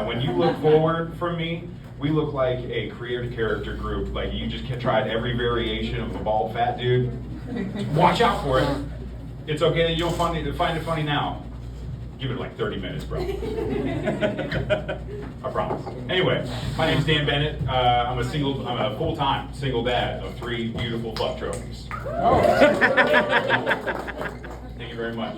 When you look forward from me, we look like a creative character group. Like you just tried every variation of a bald fat dude. Watch out for it. It's okay that you'll find it funny now. Give it like 30 minutes, bro. I promise. Anyway, my name's Dan Bennett. I'm a full-time single dad of 3 beautiful fuck trophies. Thank you very much.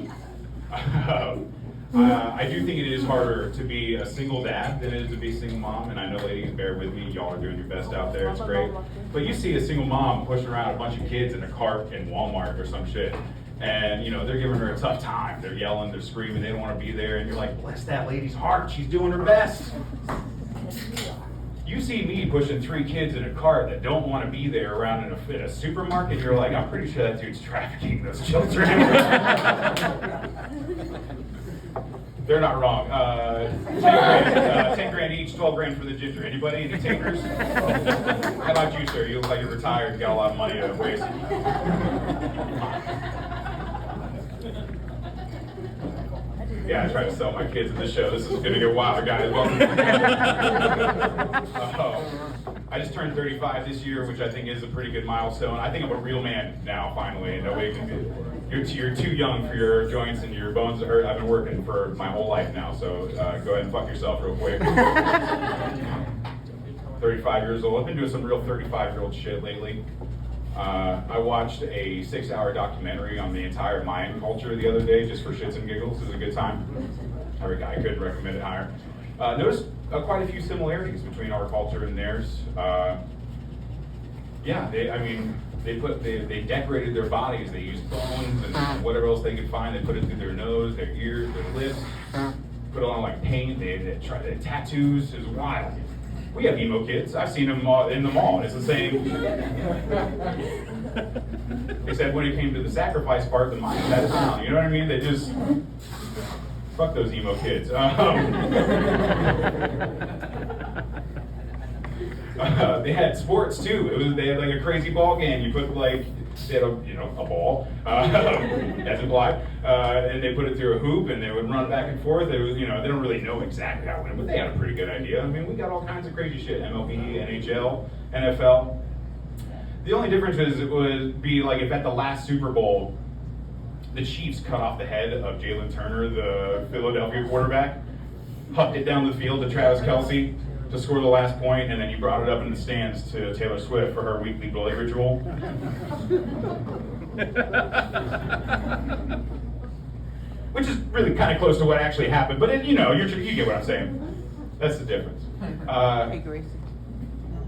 I do think it is harder to be a single dad than it is to be a single mom, and I know ladies, bear with me, y'all are doing your best out there, it's great. But you see a single mom pushing around a bunch of kids in a cart in Walmart or some shit, and you know, they're giving her a tough time. They're yelling, they're screaming, they don't want to be there, and you're like, bless that lady's heart, she's doing her best. You see me pushing 3 kids in a cart that don't want to be there around in a supermarket, you're like, I'm pretty sure that dude's trafficking those children. They're not wrong. 10 grand each, 12 grand for the ginger. Anybody? Any takers? How about you, sir? You look like you're retired, you got a lot of money to waste. Yeah, I try to sell my kids in this show. This is going to get wild, guys. I just turned 35 this year, which I think is a pretty good milestone. I think I'm a real man now, finally. And nobody can be. You're too young for your joints and your bones to hurt. I've been working for my whole life now, so go ahead and fuck yourself real quick. 35 years old. I've been doing some real 35-year-old shit lately. I watched a 6-hour documentary on the entire Mayan culture the other day, just for shits and giggles. It was a good time. I couldn't recommend it higher. Noticed quite a few similarities between our culture and theirs. They decorated their bodies. They used bones and whatever else they could find. They put it through their nose, their ears, their lips. Put on like paint. They tried tattoos. It was wild. We have emo kids. I've seen them in the mall. It's the same. Except when it came to the sacrifice part, the mind had it down. You know what I mean? They just fuck those emo kids. They had sports too. They had like a crazy ball game. You put like they had a ball, as implied, and they put it through a hoop and they would run back and forth. It was they don't really know exactly how to win, but they had a pretty good idea. I mean, we got all kinds of crazy shit: MLB, NHL, NFL. The only difference is it would be like if at the last Super Bowl, the Chiefs cut off the head of Jalen Turner, the Philadelphia quarterback, hucked it down the field to Travis Kelce to score the last point, and then you brought it up in the stands to Taylor Swift for her weekly blood ritual. Which is really kind of close to what actually happened, but you get what I'm saying. That's the difference. I agree.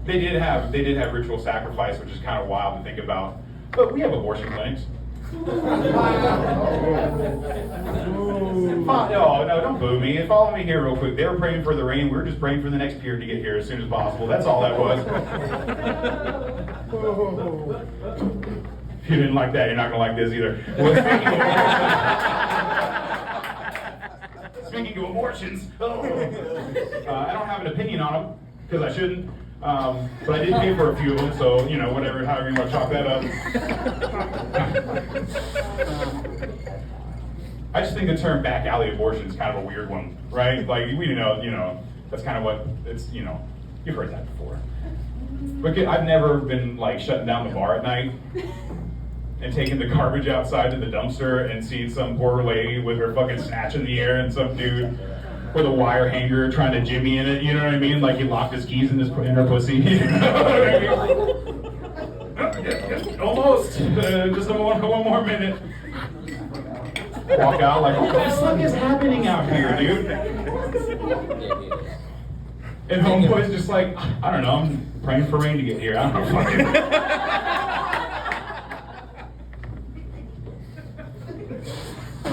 They did have ritual sacrifice, which is kind of wild to think about, but we have abortion clinics. No, don't boo me. Follow me here real quick. They were praying for the rain. We were just praying for the next pier to get here as soon as possible. That's all that was. If you didn't like that, you're not going to like this either. Speaking of abortions, I don't have an opinion on them, because I shouldn't. But I did pay for a few of them, so, whatever, however you want to chalk that up. I just think the term back alley abortion is kind of a weird one, right? Like, that's kind of what it's, you've heard that before. But I've never been, like, shutting down the bar at night and taking the garbage outside to the dumpster and seeing some poor lady with her fucking snatch in the air and some dude with a wire hanger trying to jimmy in it, you know what I mean? Like he locked his keys in her pussy. You know what I mean? Almost. Just one more minute. Walk out like, what the fuck is happening out here, dude? And homeboy's just like, I don't know, I'm praying for rain to get here. I don't know, fucking.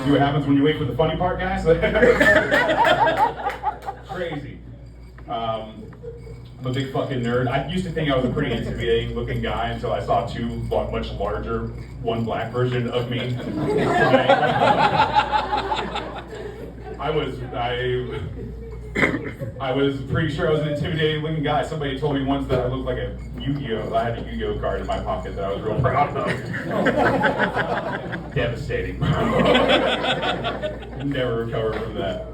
See what happens when you wait for the funny part, guys? Crazy. I'm a big fucking nerd. I used to think I was a pretty intimidating looking guy until I saw 2 much larger, one black version of me. I was pretty sure I was an intimidating looking guy. Somebody told me once that I looked like a Yu-Gi-Oh! I had a Yu-Gi-Oh! Card in my pocket that I was real proud of. Devastating. Never recover from that.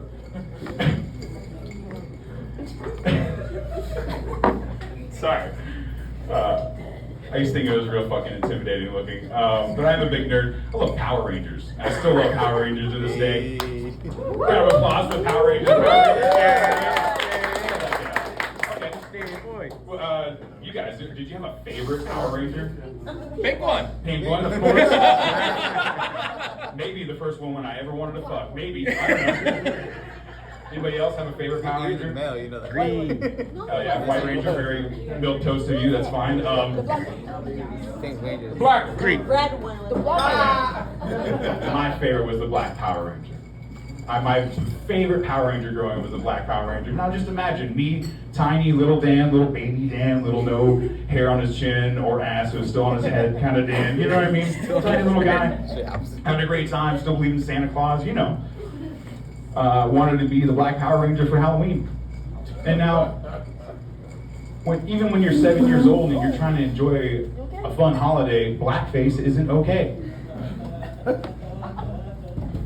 Sorry. I used to think it was real fucking intimidating looking. But I'm a big nerd. I love Power Rangers. I still love Power Rangers to this day. Round of applause for Power Rangers. Okay. Well, you guys, did you have a favorite Power Ranger? Pink one. Pink one, of course. Maybe the first woman I ever wanted to fuck. Maybe. I don't know. Anybody else have a favorite Power Ranger? Male, you know that. Green. Oh yeah, White Ranger, very milk toast to you. That's fine. Pink Ranger. Black. Green. Red one. My favorite was the Black Power Ranger. My favorite Power Ranger growing up was the Black Power Ranger. Now just imagine me, tiny little Dan, little baby Dan, little no hair on his chin or ass, who's still on his head kind of Dan. You know what I mean? Tiny little guy, having a great time, still believing in Santa Claus. You know. Wanted to be the Black Power Ranger for Halloween. And now, even when you're 7 years old and you're trying to enjoy a fun holiday, blackface isn't okay.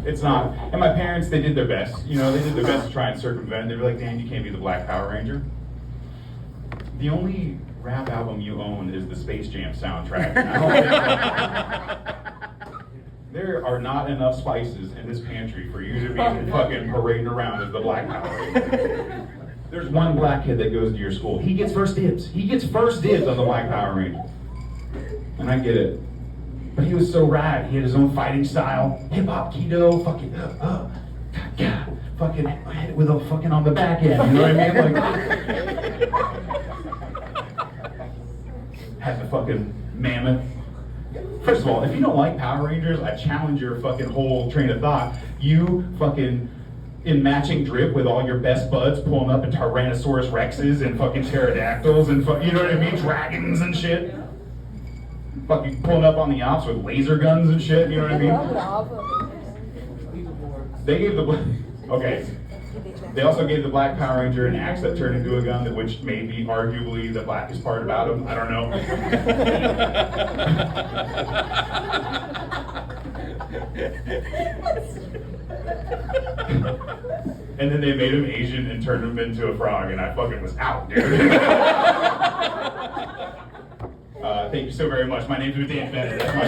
It's not. And my parents, they did their best. You know, they did their best to try and circumvent. They were like, Dan, you can't be the Black Power Ranger. The only rap album you own is the Space Jam soundtrack. And I don't think there are not enough spices in this pantry for you to be fucking parading around as the Black Power Ranger. There's one black kid that goes to your school. He gets first dibs. He gets first dibs on the Black Power Ranger. And I get it. But he was so rad. He had his own fighting style. Hip hop, keto, fucking, fucking hit it with a fucking on the back end. You know what I mean? Like, had the fucking mammoth. First of all, if you don't like Power Rangers, I challenge your fucking whole train of thought. You fucking in matching drip with all your best buds pulling up in Tyrannosaurus Rexes and fucking pterodactyls and you know what I mean? Dragons and shit. Fucking pulling up on the ops with laser guns and shit, you know what I mean? They gave okay. They also gave the Black Power Ranger an axe that turned into a gun, which may be arguably the blackest part about him. I don't know. And then they made him Asian and turned him into a frog, and I fucking was out, dude. Thank you so very much. My name's Dan Bennett. That's my